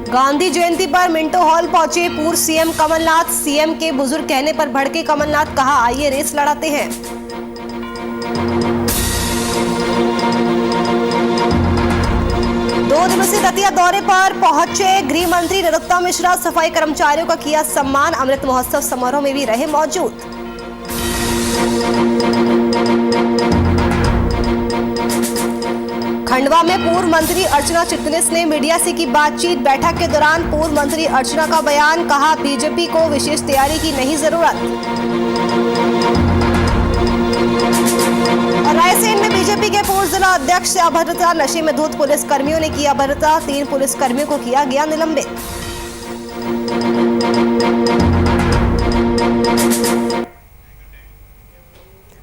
गांधी जयंती पर Minto Hall पहुंचे पूर्व सीएम कमलनाथ। सीएम के बुजुर्ग कहने पर भड़के कमलनाथ, कहा आइए रेस लड़ाते हैं। दो दिवसीय दतिया दौरे पर पहुंचे गृह मंत्री नरोत्तम मिश्रा। सफाई कर्मचारियों का किया सम्मान। अमृत महोत्सव समारोह में भी रहे मौजूद। खंडवा में पूर्व मंत्री अर्चना चिटनिस ने मीडिया से की बातचीत। बैठक के दौरान पूर्व मंत्री अर्चना का बयान, कहा बीजेपी को विशेष तैयारी की नहीं जरूरत। और रायसेन में बीजेपी के पूर्व जिला अध्यक्ष से अभद्रता, नशे में धुत पुलिस कर्मियों ने की अभद्रता। 3 पुलिस कर्मियों को किया गया निलंबित।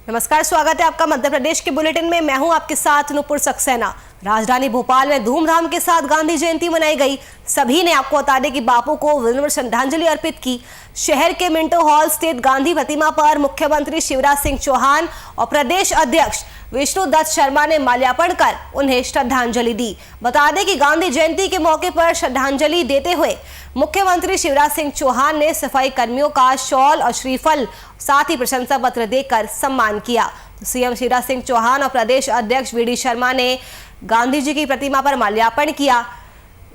नमस्कार, स्वागत है आपका मध्य प्रदेश के बुलेटिन में। मैं हूं आपके साथ नुपुर सक्सेना। राजधानी भोपाल में धूमधाम के साथ गांधी जयंती मनाई गई। सभी ने आपको बता दें कि बापू को विनम्र श्रद्धांजलि अर्पित की। शहर के मिंटो हॉल स्थित गांधी प्रतिमा पर मुख्यमंत्री शिवराज सिंह चौहान और प्रदेश अध्यक्ष विष्णुदत्त शर्मा ने माल्यार्पण कर उन्हें श्रद्धांजलि दी। बता दें कि गांधी जयंती के मौके पर श्रद्धांजलि देते हुए मुख्यमंत्री शिवराज सिंह चौहान ने सफाई कर्मियों का शॉल और श्रीफल, साथ ही प्रशंसा पत्र देकर सम्मान किया। सीएम शिवराज सिंह चौहान और प्रदेश अध्यक्ष वी डी शर्मा ने गांधी जी की प्रतिमा पर माल्यार्पण किया।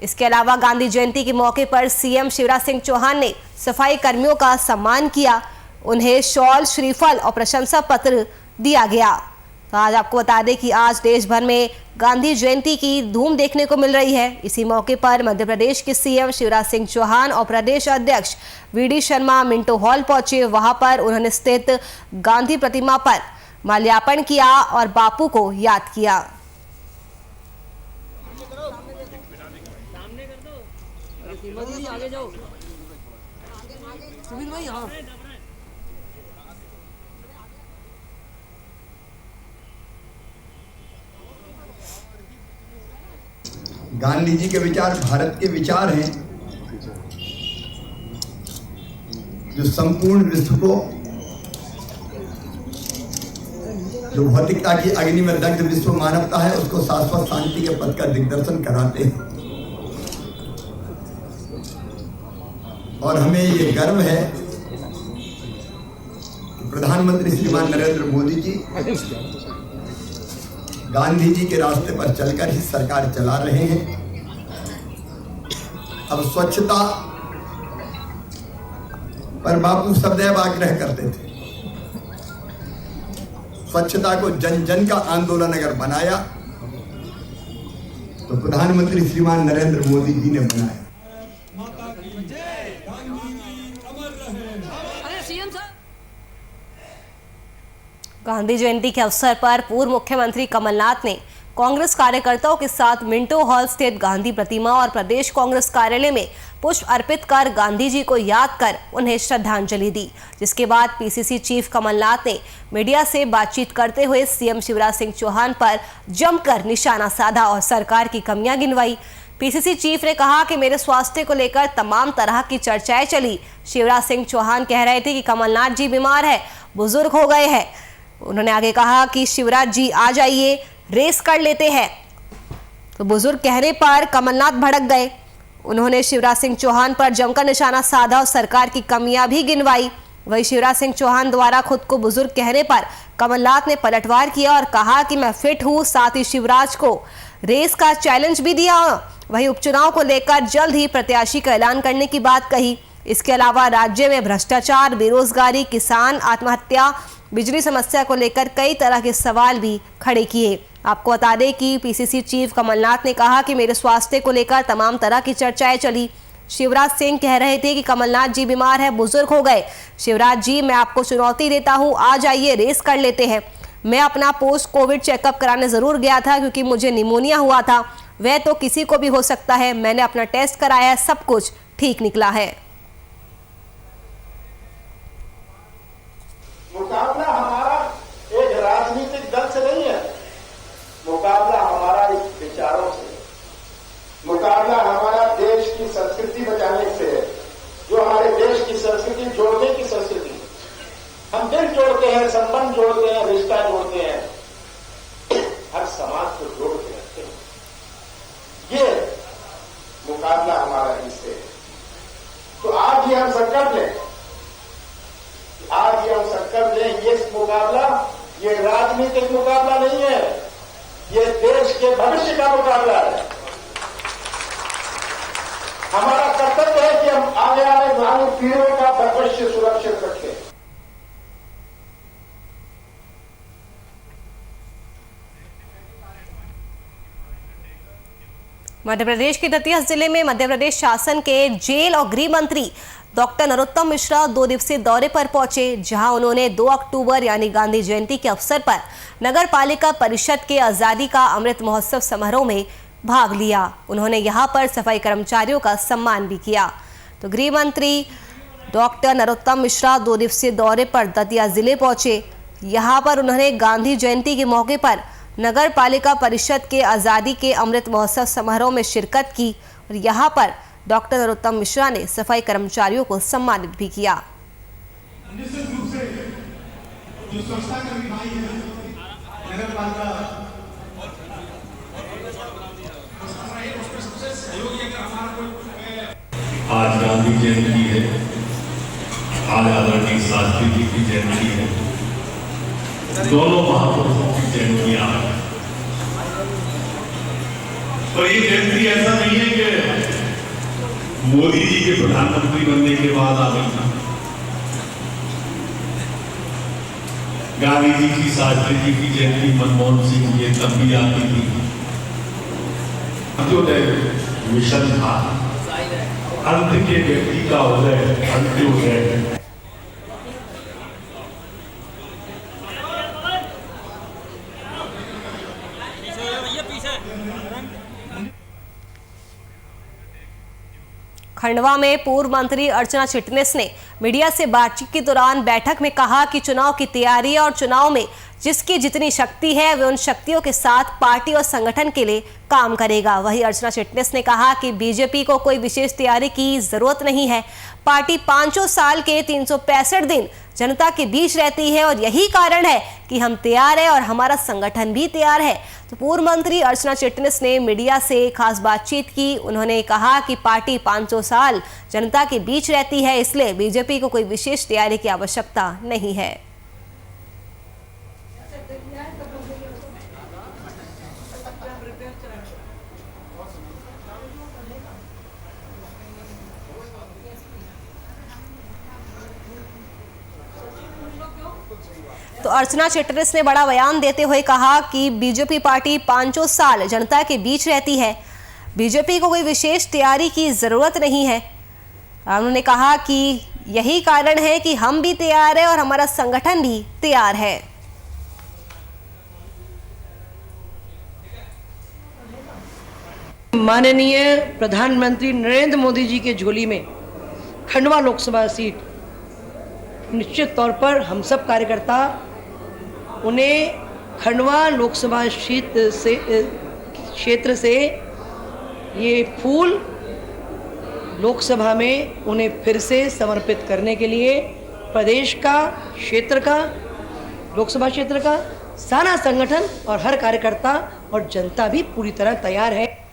इसके अलावा गांधी जयंती के मौके पर सीएम शिवराज सिंह चौहान ने सफाई कर्मियों का सम्मान किया। उन्हें शॉल, श्रीफल और प्रशंसा पत्र दिया गया। तो आज आपको बता दें कि आज देश भर में गांधी जयंती की धूम देखने को मिल रही है। इसी मौके पर मध्य प्रदेश के सीएम शिवराज सिंह चौहान और प्रदेश अध्यक्ष V D Sharma Minto Hall पहुंचे। वहां पर उन्होंने स्थित गांधी प्रतिमा पर माल्यार्पण किया और बापू को याद किया। आगे जाओ सुमित भाई। हाँ, गांधी जी के विचार भारत के विचार हैं जो संपूर्ण विश्व को, जो भौतिकता की अग्नि में दग्ध विश्व मानवता है, उसको शाश्वत शांति के पथ का दिग्दर्शन कराते हैं। और हमें ये गर्व है कि प्रधानमंत्री श्रीमान नरेंद्र मोदी जी गांधी जी के रास्ते पर चलकर ही सरकार चला रहे हैं। अब स्वच्छता पर बापू सदैव आग्रह करते थे। स्वच्छता को जन जन का आंदोलन अगर बनाया तो प्रधानमंत्री श्रीमान नरेंद्र मोदी जी ने बनाया। गांधी जयंती के अवसर पर पूर्व मुख्यमंत्री कमलनाथ ने कांग्रेस कार्यकर्ताओं के साथ मिंटो हॉल स्थित गांधी प्रतिमा और प्रदेश कांग्रेस कार्यालय में पुष्प अर्पित कर गांधी जी को याद कर उन्हें श्रद्धांजलि दी। जिसके बाद पीसीसी चीफ कमलनाथ ने मीडिया से बातचीत करते हुए सीएम शिवराज सिंह चौहान पर जमकर निशाना साधा और सरकार की कमियां गिनवाई। पीसीसी चीफ ने कहा कि मेरे स्वास्थ्य को लेकर तमाम तरह की चर्चाएं चली। शिवराज सिंह चौहान कह रहे थे कि कमलनाथ जी बीमार है, बुजुर्ग हो गए हैं। उन्होंने आगे कहा कि शिवराज जी आ जाइए, रेस कर लेते हैं। तो बुजुर्ग कहने पर कमलनाथ भड़क गए। उन्होंने शिवराज सिंह चौहान पर जमकर निशाना साधा और सरकार की कमियां भी गिनवाई। वही शिवराज सिंह चौहान द्वारा खुद को बुजुर्ग कहने पर कमलनाथ ने पलटवार किया और कहा कि मैं फिट हूं। साथ ही शिवराज को रेस का चैलेंज भी दिया। वही उपचुनाव को लेकर जल्द ही प्रत्याशी का ऐलान करने की बात कही। इसके अलावा राज्य में भ्रष्टाचार, बेरोजगारी, किसान आत्महत्या, बिजली समस्या को लेकर कई तरह के सवाल भी खड़े किए। आपको बता दें कि पीसीसी चीफ कमलनाथ ने कहा कि मेरे स्वास्थ्य को लेकर तमाम तरह की चर्चाएं चली। शिवराज सिंह कह रहे थे कि कमलनाथ जी बीमार है, बुजुर्ग हो गए। शिवराज जी, मैं आपको चुनौती देता हूं, आ जाइए, रेस कर लेते हैं। मैं अपना पोस्ट कोविड चेकअप कराने जरूर गया था क्योंकि मुझे निमोनिया हुआ था। वह तो किसी को भी हो सकता है। मैंने अपना टेस्ट कराया, सब कुछ ठीक निकला है। मुकाबला हमारा एक राजनीतिक दल से नहीं है, मुकाबला हमारा एक विचारों से, मुकाबला हमारा देश की संस्कृति बचाने से है, जो हमारे देश की संस्कृति जोड़ने की संस्कृति। हम दिल जोड़ते हैं, संबंध जोड़ते हैं, रिश्ता जोड़ते हैं, हर समाज को जोड़ के रखते हैं। ये देश के भविष्य का मुकाबला है। हमारा कर्तव्य है कि हम आने वाली पीढ़ियों का भविष्य सुरक्षित रखें। मध्य प्रदेश के दतिया जिले में मध्य प्रदेश शासन के जेल और गृह मंत्री डॉक्टर नरोत्तम मिश्रा 2 दिवसीय दौरे पर पहुंचे, जहां उन्होंने 2 अक्टूबर यानी गांधी जयंती के अवसर पर नगर पालिका परिषद के आजादी का अमृत महोत्सव समारोह में भाग लिया। उन्होंने यहां पर सफाई कर्मचारियों का सम्मान भी किया। तो गृह मंत्री डॉक्टर नरोत्तम मिश्रा 2 दिवसीय दौरे पर दतिया जिले पहुंचे। यहां पर उन्होंने गांधी जयंती के मौके पर नगर पालिका परिषद के आज़ादी के अमृत महोत्सव समारोह में शिरकत की और यहाँ पर डॉक्टर नरोत्तम मिश्रा ने सफाई कर्मचारियों को सम्मानित भी किया। निश्चित रूप से जो स्वच्छता कर्मी भाई हैं, नगर पालिका आज गांधी जयंती है, आज आदरणीय शास्त्री जी की जयंती है, दोनों महापुरुषों की जयंतियां हैं। और ये जयंती ऐसा नहीं है कि मोदी जी के प्रधानमंत्री बनने के बाद आ गई था। गांधी जी की, शास्त्री जी की जयंती, मनमोहन सिंह जी तब भी आती थी। जो मिशन था अंत के व्यक्ति का उदय, अंत्योदय। खंडवा में पूर्व मंत्री अर्चना चिटनिस ने मीडिया से बातचीत के दौरान बैठक में कहा कि चुनाव की तैयारी और चुनाव में जिसकी जितनी शक्ति है वे उन शक्तियों के साथ पार्टी और संगठन के लिए काम करेगा। वहीं अर्चना चिटनिस ने कहा कि बीजेपी को कोई विशेष तैयारी की जरूरत नहीं है। पार्टी 500 साल के 365 दिन जनता के बीच रहती है और यही कारण है कि हम तैयार हैं और हमारा संगठन भी तैयार है। तो पूर्व मंत्री अर्चना चिटनिस ने मीडिया से खास बातचीत की। उन्होंने कहा कि पार्टी 500 साल जनता के बीच रहती है, इसलिए बीजेपी को कोई विशेष तैयारी की आवश्यकता नहीं है। तो अर्चना चिटनिस ने बड़ा बयान देते हुए कहा कि बीजेपी पार्टी 500 साल जनता के बीच रहती है, बीजेपी को कोई विशेष तैयारी की जरूरत नहीं है। उन्होंने कहा कि यही कारण है कि हम भी तैयार हैं और हमारा संगठन भी तैयार है। माननीय प्रधानमंत्री नरेंद्र मोदी जी के झोली में खंडवा लोकसभा सीट, निश्चित तौर पर हम सब कार्यकर्ता उन्हें खंडवा लोकसभा क्षेत्र से ये फूल लोकसभा में उन्हें फिर से समर्पित करने के लिए प्रदेश का, क्षेत्र का, लोकसभा क्षेत्र का सारा संगठन और हर कार्यकर्ता और जनता भी पूरी तरह तैयार है।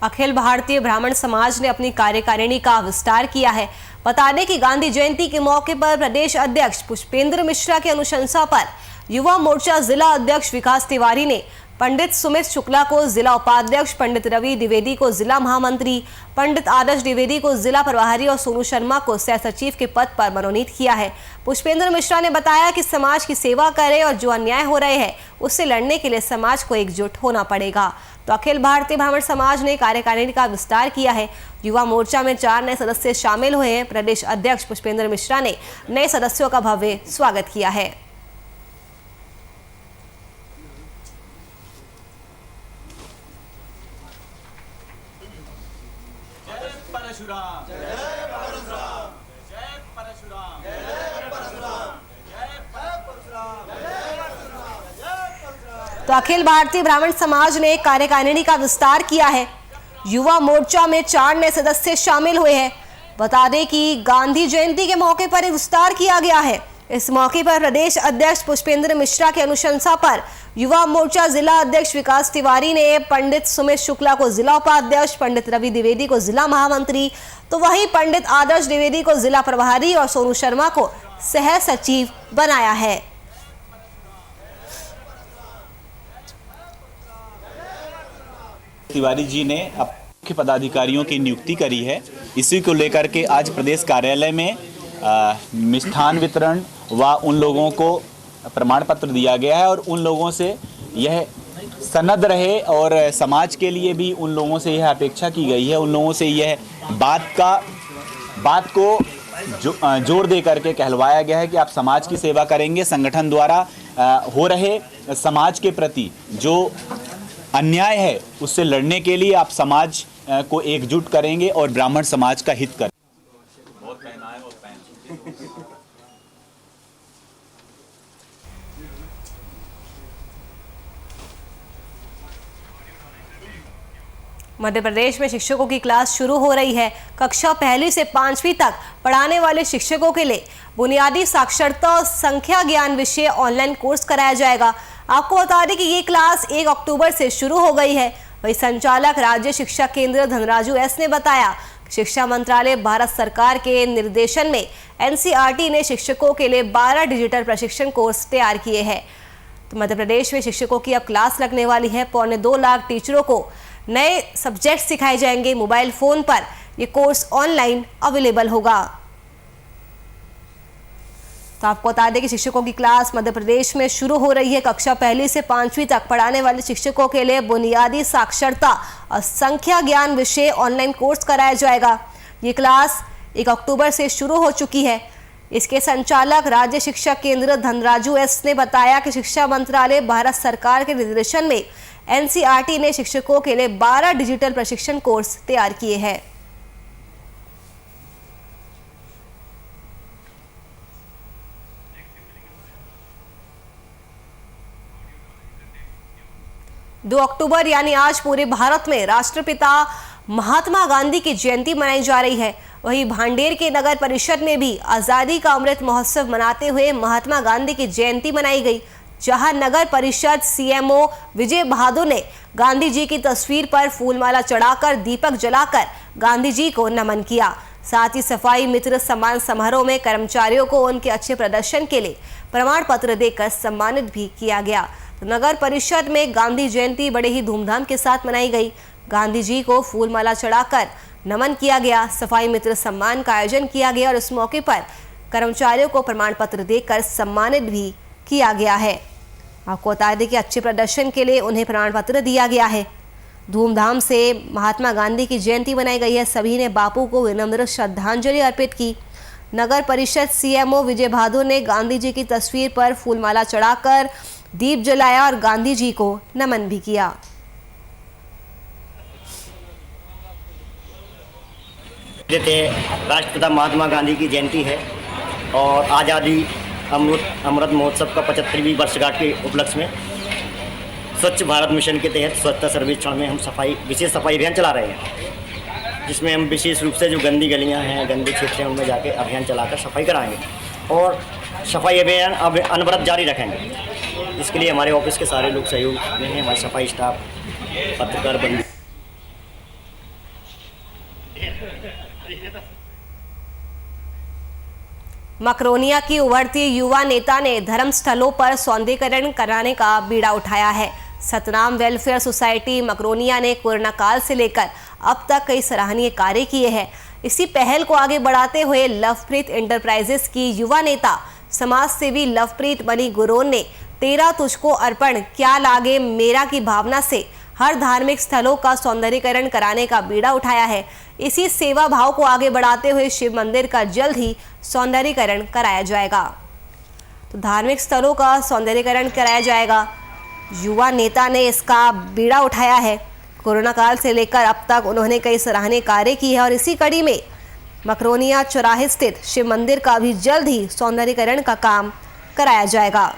अखिल भारतीय ब्राह्मण समाज ने अपनी कार्यकारिणी का विस्तार किया है। बता दें कि गांधी जयंती के मौके पर प्रदेश अध्यक्ष पुष्पेंद्र मिश्रा की अनुशंसा पर युवा मोर्चा जिला अध्यक्ष विकास तिवारी ने पंडित सुमित शुक्ला को जिला उपाध्यक्ष, पंडित रवि द्विवेदी को जिला महामंत्री, पंडित आदर्श द्विवेदी को जिला प्रभारी और सोनू शर्मा को सह सचिव के पद पर मनोनीत किया है। पुष्पेंद्र मिश्रा ने बताया कि समाज की सेवा करें और जो अन्याय हो रहे हैं उससे लड़ने के लिए समाज को एकजुट होना पड़ेगा। तो अखिल भारतीय ब्राह्मण समाज ने कार्यकारिणी का विस्तार किया है। युवा मोर्चा में 4 नए सदस्य शामिल हुए हैं। प्रदेश अध्यक्ष पुष्पेंद्र मिश्रा ने नए सदस्यों का भव्य स्वागत किया है। तो अखिल भारतीय ब्राह्मण समाज ने कार्यकारिणी का विस्तार किया है। युवा मोर्चा में 4 नए सदस्य शामिल हुए हैं। बता दें कि गांधी जयंती के मौके पर विस्तार किया गया है। इस मौके पर प्रदेश अध्यक्ष पुष्पेंद्र मिश्रा की अनुशंसा पर युवा मोर्चा जिला अध्यक्ष विकास तिवारी ने पंडित सुमित शुक्ला को जिला उपाध्यक्ष, पंडित रवि द्विवेदी को जिला महामंत्री, तो वहीं पंडित आदर्श द्विवेदी को जिला प्रभारी और सोनू शर्मा को सह सचिव बनाया है। तिवारी जी ने मुख्य पदाधिकारियों की नियुक्ति करी है। इसी को लेकर के आज प्रदेश कार्यालय में मिष्ठान वितरण व उन लोगों को प्रमाण पत्र दिया गया है और उन लोगों से यह सनद रहे और समाज के लिए भी उन लोगों से यह अपेक्षा की गई है, उन लोगों से यह बात को जोर दे करके कहलवाया गया है कि आप समाज की सेवा करेंगे। संगठन द्वारा हो रहे समाज के प्रति जो अन्याय है उससे लड़ने के लिए आप समाज को एकजुट करेंगे और ब्राह्मण समाज का हित करेंगे। मध्य प्रदेश में शिक्षकों की क्लास शुरू हो रही है। कक्षा 1 से 5वीं तक पढ़ाने वाले शिक्षकों के लिए बुनियादी साक्षरता और संख्या ज्ञान विषय ऑनलाइन कोर्स कराया जाएगा। आपको बता दें कि ये क्लास 1 अक्टूबर से शुरू हो गई है। वही संचालक राज्य शिक्षा केंद्र धनराजू एस ने बताया, शिक्षा मंत्रालय भारत सरकार के निर्देशन में NCERT ने शिक्षकों के लिए 12 डिजिटल प्रशिक्षण कोर्स तैयार किए हैं। तो मध्य प्रदेश में शिक्षकों की अब क्लास लगने वाली है। 2.25 लाख टीचरों को नए सब्जेक्ट सिखाए जाएंगे। मोबाइल फोन पर ये कोर्स ऑनलाइन अवेलेबल होगा। तो आपको बता दें कि शिक्षकों की क्लास मध्य प्रदेश में शुरू हो रही है। कक्षा 1 से 5वीं तक पढ़ाने वाले शिक्षकों के लिए बुनियादी साक्षरता और संख्या ज्ञान विषय ऑनलाइन कोर्स कराया जाएगा। ये क्लास 1 अक्टूबर से शुरू हो चुकी है। इसके संचालक राज्य शिक्षा केंद्र धनराजू एस ने बताया कि शिक्षा मंत्रालय भारत सरकार के निर्देशन में NCERT ने शिक्षकों के लिए 12 डिजिटल प्रशिक्षण कोर्स तैयार किए हैं। दो अक्टूबर यानी आज पूरे भारत में राष्ट्रपिता महात्मा गांधी की जयंती मनाई जा रही है। वहीं भांडेर के नगर परिषद में भी आजादी का अमृत महोत्सव मनाते हुए महात्मा गांधी की जयंती मनाई गई, जहां नगर परिषद CMO विजय बहादुर ने गांधी जी की तस्वीर पर फूलमाला चढ़ाकर दीपक जलाकर गांधी जी को नमन किया। साथ ही सफाई मित्र सम्मान समारोह में कर्मचारियों को उनके अच्छे प्रदर्शन के लिए प्रमाण पत्र देकर सम्मानित भी किया गया। तो नगर परिषद में गांधी जयंती बड़े ही धूमधाम के साथ मनाई गई। गांधी जी को फूलमाला चढ़ाकर नमन किया गया, सफाई मित्र सम्मान का आयोजन किया गया और इस मौके पर कर्मचारियों को प्रमाण पत्र देकर सम्मानित भी किया गया है। आपको बता दें कि अच्छे प्रदर्शन के लिए उन्हें प्रमाण पत्र दिया गया है। धूमधाम से महात्मा गांधी की जयंती मनाई गई है। सभी ने बापू को विनम्र श्रद्धांजलि अर्पित की। नगर परिषद CMO विजय बहादुर ने गांधी जी की तस्वीर पर फूलमाला चढ़ाकर दीप जलाया और गांधी जी को नमन भी किया। राष्ट्रपिता महात्मा गांधी की जयंती है और आज़ादी अमृत महोत्सव का 75वीं वर्षगांठ के उपलक्ष्य में स्वच्छ भारत मिशन के तहत स्वच्छता सर्वेक्षण में हम विशेष सफाई अभियान चला रहे हैं, जिसमें हम विशेष रूप से जो गंदी गलियां हैं, गंदे क्षेत्र हैं, उनमें जाके अभियान चलाकर सफाई कराएंगे और सफाई अभियान अब अनवरत जारी रखेंगे। इसके लिए हमारे ऑफिस के सारे लोग सहयोग में हैं, हमारे सफाई स्टाफ, पत्रकार बंधु। मकरोनिया की उभरती युवा नेता ने धर्म स्थलों पर सौंदर्यीकरण कराने का बीड़ा उठाया है। सतनाम वेलफेयर सोसाइटी मकरोनिया ने कोरोना काल से लेकर अब तक कई सराहनीय कार्य किए हैं। इसी पहल को आगे बढ़ाते हुए लवप्रीत एंटरप्राइजेस की युवा नेता समाज सेवी लवप्रीत मनी गुरोन ने तेरा तुझको अर्पण क्या लागे मेरा की भावना से हर धार्मिक स्थलों का सौंदर्यीकरण कराने का बीड़ा उठाया है। इसी सेवा भाव को आगे बढ़ाते हुए शिव मंदिर का जल्द ही सौंदर्यीकरण कराया जाएगा। तो धार्मिक स्थलों का सौंदर्यीकरण कराया जाएगा। युवा नेता ने इसका बीड़ा उठाया है। कोरोना काल से लेकर अब तक उन्होंने कई सराहनीय कार्य किए हैं और इसी कड़ी में मकरोनिया चौराहे स्थित शिव मंदिर का भी जल्द ही सौंदर्यीकरण का काम कराया जाएगा।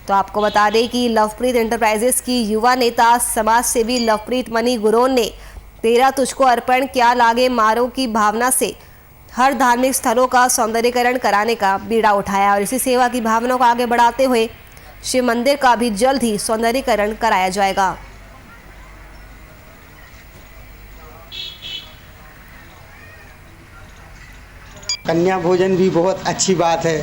तो आपको बता दें कि लवप्रीत एंटरप्राइजेस की युवा नेता समाज सेवी लवप्रीत मनी गुरोन ने तेरा तुझको अर्पण क्या लागे मारो की भावना से हर धार्मिक स्थलों का सौंदर्यीकरण कराने का बीड़ा उठाया और इसी सेवा की भावना को आगे बढ़ाते हुए शिव मंदिर का भी जल्द ही सौंदर्यीकरण कराया जाएगा। कन्या भोजन भी बहुत अच्छी बात है,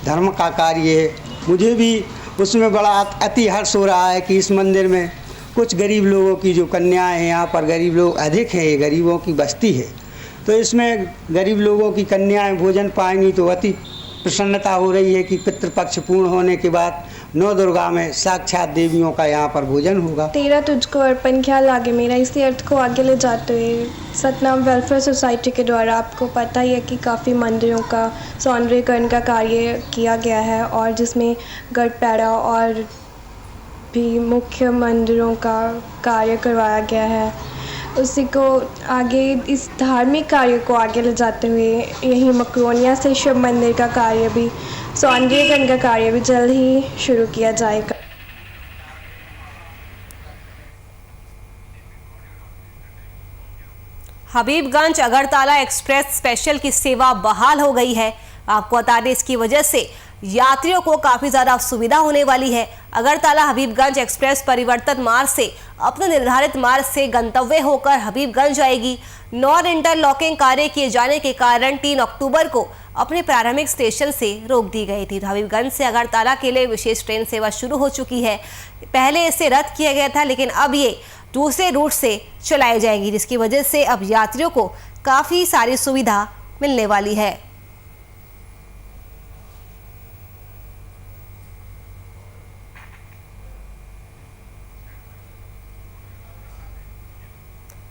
धर्म का कार्य है। मुझे भी उसमें बड़ा अति हर्ष हो रहा है कि इस मंदिर में कुछ गरीब लोगों की जो कन्याएं हैं, यहाँ पर गरीब लोग अधिक हैं, ये गरीबों की बस्ती है, तो इसमें गरीब लोगों की कन्याएं भोजन पाएंगी तो अति प्रसन्नता हो रही है कि पितृपक्ष पूर्ण होने के बाद नौ दुर्गा में साक्षात देवियों का यहाँ पर भोजन होगा। तेरा तुझको अर्पण ख्याल आगे मेरा, इसी अर्थ को आगे ले जाते हुए सतनाम वेलफेयर सोसाइटी के द्वारा आपको पता ही है कि काफ़ी मंदिरों का सौंदर्यीकरण का कार्य किया गया है और जिसमें गढ़पैड़ा और भी मुख्य मंदिरों का कार्य करवाया गया है। उसी को आगे इस धार्मिक कार्य को आगे ले जाते हुए यहीं मकरोनिया से शिव मंदिर का कार्य भी सौंदर्यीकरण का कार्य भी जल्द ही शुरू किया जाएगा। हबीबगंज अगरतला एक्सप्रेस स्पेशल की सेवा बहाल हो गई है। आपको बता दें इसकी वजह से यात्रियों को काफी ज्यादा सुविधा होने वाली है। अगरतला हबीबगंज एक्सप्रेस परिवर्तित मार्ग से अपने निर्धारित मार्ग से गंतव्य होकर हबीबगंज जाएगी। नॉन इंटरलॉकिंग कार्य किए जाने के कारण 3 अक्टूबर को अपने प्रारंभिक स्टेशन से रोक दी गई थी। हबीबगंज से अगरतला के लिए विशेष ट्रेन सेवा शुरू हो चुकी है। पहले इसे रद्द किया गया था, लेकिन अब ये दूसरे रूट से चलाई जाएगी, जिसकी वजह से अब यात्रियों को काफी सारी सुविधा मिलने वाली है।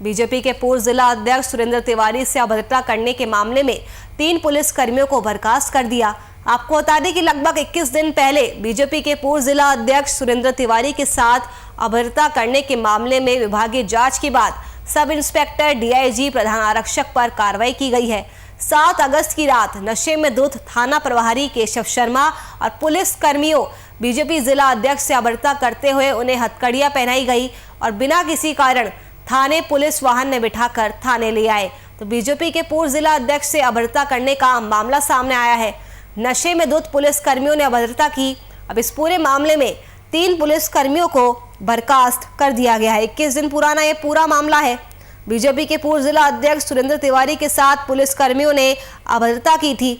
बीजेपी के पूर्व जिला अध्यक्ष सुरेंद्र तिवारी से अभद्रता करने के मामले में 3 पुलिस कर्मियों को बर्खास्त कर दिया। आपको बता दें कि लगभग 21 दिन पहले बीजेपी के पूर्व जिला अध्यक्ष सुरेंद्र तिवारी के साथ अभद्रता करने के मामले में विभागीय जांच के बाद सब इंस्पेक्टर डीआईजी प्रधान आरक्षक पर कार्रवाई की गई है। 7 अगस्त की रात नशे में धुत थाना प्रभारी केशव शर्मा और पुलिस कर्मियों बीजेपी जिला अध्यक्ष से अभद्रता करते हुए उन्हें हथकड़ियां पहनाई गई और बिना किसी कारण थाने पुलिस वाहन में बिठाकर थाने ले आए। तो बीजेपी के पूर्व जिला अध्यक्ष से अभद्रता करने का मामला सामने आया है। नशे में धुत पुलिस कर्मियों ने अभद्रता की। अब इस पूरे मामले में 3 पुलिस कर्मियों को बर्खास्त कर दिया गया है। 21 दिन पुराना ये पूरा मामला है। बीजेपी के पूर्व जिला अध्यक्ष सुरेंद्र तिवारी के साथ पुलिस कर्मियों ने अभद्रता की थी।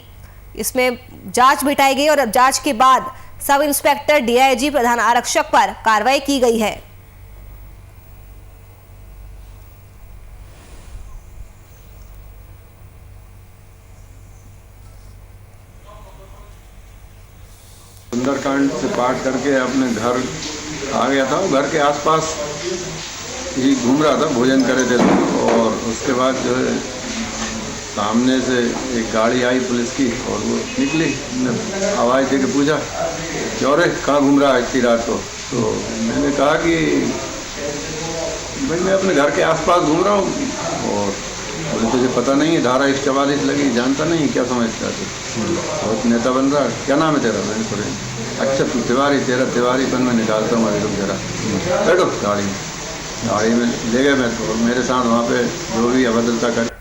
इसमें जांच बिठाई गई और अब जांच के बाद सब इंस्पेक्टर डीआईजी प्रधान आरक्षक पर कार्रवाई की गई है। सुंदरकांड से पाठ करके अपने घर आ गया था। घर के आसपास ही घूम रहा था, भोजन करे थे और उसके बाद जो है सामने से एक गाड़ी आई पुलिस की और वो निकली। आवाज़ दे के पूछा क्यों रे, कहाँ घूम रहा है इतनी रात को? तो मैंने कहा कि भाई मैं अपने घर के आसपास घूम रहा हूँ। और बोले तुझे पता नहीं है धारा 144 लगी, जानता नहीं, क्या समझता तू? बहुत नेता बन रहा, क्या नाम है तेरा? मैंने सुना। अच्छा तू तिवारी, तेरा तिवारीपन मैं निकालता हूँ, अभी रुक जरा, बैठो गाड़ी में ले गए। मैं तो मेरे साथ वहाँ पे जो भी अभद्रता कर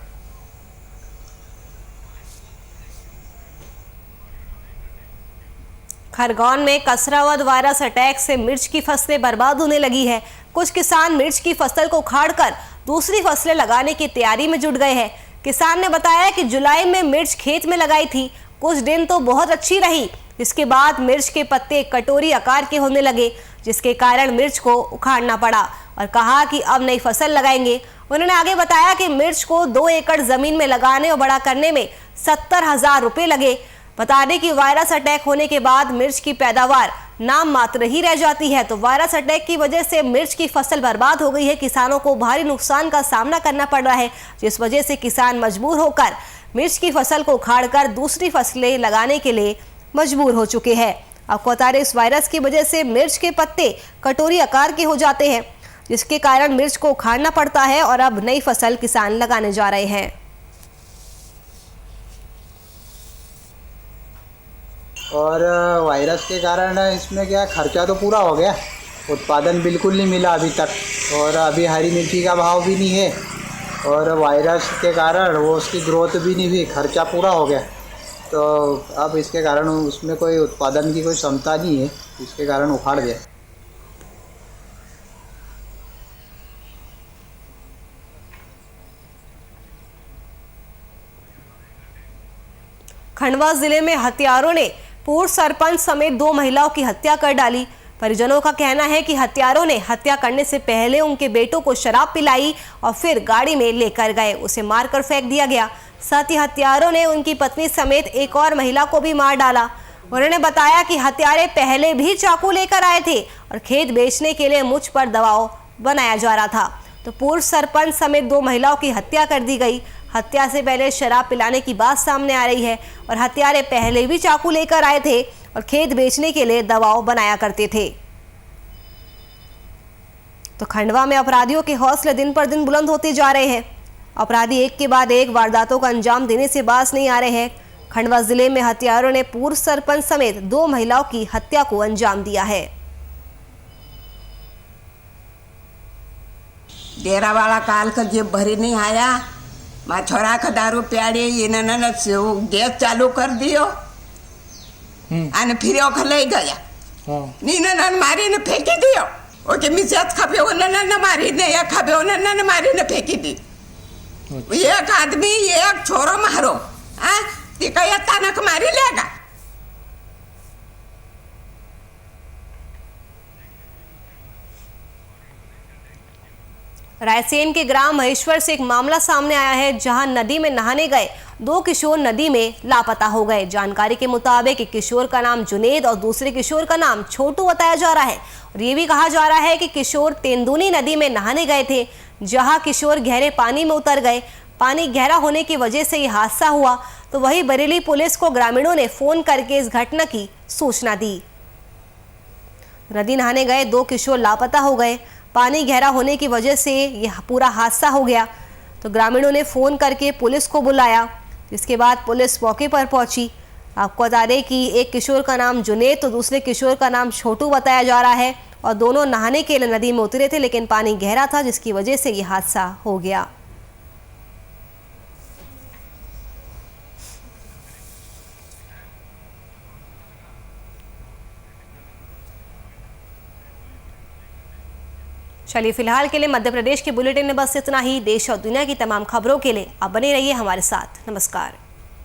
खरगोन में कसरावद वायरस अटैक से मिर्च की फसलें बर्बाद होने लगी है। कुछ किसान मिर्च की फसल को उखाड़कर दूसरी फसलें लगाने की तैयारी में जुट गए हैं। किसान ने बताया कि जुलाई में मिर्च खेत में लगाई थी, कुछ दिन तो बहुत अच्छी रही, इसके बाद मिर्च के पत्ते कटोरी आकार के होने लगे, जिसके कारण मिर्च को उखाड़ना पड़ा और कहा कि अब नई फसल लगाएंगे। उन्होंने आगे बताया कि मिर्च को 2 एकड़ जमीन में लगाने और बड़ा करने में 70,000 रुपए लगे। बता दें कि वायरस अटैक होने के बाद मिर्च की पैदावार नाम मात्र ही रह जाती है। तो वायरस अटैक की वजह से मिर्च की फसल बर्बाद हो गई है। किसानों को भारी नुकसान का सामना करना पड़ रहा है, जिस वजह से किसान मजबूर होकर मिर्च की फसल को उखाड़कर दूसरी फसलें लगाने के लिए मजबूर हो चुके हैं। आपको बता दें इस वायरस की वजह से मिर्च के पत्ते कटोरी आकार के हो जाते हैं, जिसके कारण मिर्च को उखाड़ना पड़ता है और अब नई फसल किसान लगाने जा रहे हैं। और वायरस के कारण इसमें क्या खर्चा तो पूरा हो गया, उत्पादन बिल्कुल नहीं मिला अभी तक। और अभी हरी मिर्ची का भाव भी नहीं है, और वायरस के कारण वो उसकी ग्रोथ भी नहीं हुई, खर्चा पूरा हो गया। तो अब इसके कारण उसमें कोई उत्पादन की कोई क्षमता नहीं है, इसके कारण उखाड़ गया। खंडवा जिले में हत्यारों ने पूर्व सरपंच समेत 2 महिलाओं की हत्या कर डाली। परिजनों का कहना है कि हत्यारों ने हत्या करने से पहले उनके बेटों को शराब पिलाई और फिर गाड़ी में लेकर गए, उसे मारकर फेंक दिया गया। साथ ही हत्यारों ने उनकी पत्नी समेत एक और महिला को भी मार डाला। उन्होंने बताया कि हत्यारे पहले भी चाकू लेकर आए थे और खेत बेचने के लिए मुझ पर दबाव बनाया जा रहा था। तो पूर्व सरपंच समेत 2 महिलाओं की हत्या कर दी गई। हत्या से पहले शराब पिलाने की बात सामने आ रही है और हत्यारे पहले भी चाकू लेकर आए थे और खेत बेचने के लिए दबाव बनाया करते थे। तो खंडवा में अपराधियों के हौसले दिन पर दिन बुलंद होते जा रहे हैं। अपराधी एक के बाद एक वारदातों का अंजाम देने से बाज नहीं आ रहे हैं। खंडवा जिले में हत्यारों ने पूर्व सरपंच समेत 2 महिलाओं की हत्या को अंजाम दिया है। डेरा वाला काल का जेब भरी नहीं आया, माँ छोरा का दारू प्यारे ये न गैस चालू कर दियो आने फिर ले गया नी न मारी ने फेंकी दियो ओके मिसेज खबे न मारी ने या खबे न मारी ने फेंकी दी। एक आदमी एक छोरो मारो तिका तनक मारी लेगा। रायसेन के ग्राम महेश्वर से एक मामला सामने आया है, जहां नदी में नहाने गए 2 किशोर नदी में लापता हो गए। जानकारी के मुताबिक एक किशोर का नाम जुनेद और दूसरे किशोर का नाम छोटू बताया जा रहा है और ये भी कहा जा रहा है कि किशोर तेंदुनी नदी में नहाने गए थे, जहां किशोर गहरे पानी में उतर गए। पानी गहरा होने की वजह से ये हादसा हुआ। तो वही बरेली पुलिस को ग्रामीणों ने फोन करके इस घटना की सूचना दी। नदी नहाने गए 2 किशोर लापता हो गए। पानी गहरा होने की वजह से यह पूरा हादसा हो गया। तो ग्रामीणों ने फ़ोन करके पुलिस को बुलाया, जिसके बाद पुलिस मौके पर पहुंची। आपको बता दें कि एक किशोर का नाम जुनेद तो दूसरे किशोर का नाम छोटू बताया जा रहा है और दोनों नहाने के लिए नदी में उतरे थे, लेकिन पानी गहरा था, जिसकी वजह से यह हादसा हो गया। चलिए फिलहाल के लिए मध्य प्रदेश के बुलेटिन में बस इतना ही। देश और दुनिया की तमाम खबरों के लिए आप बने रहिए हमारे साथ। नमस्कार।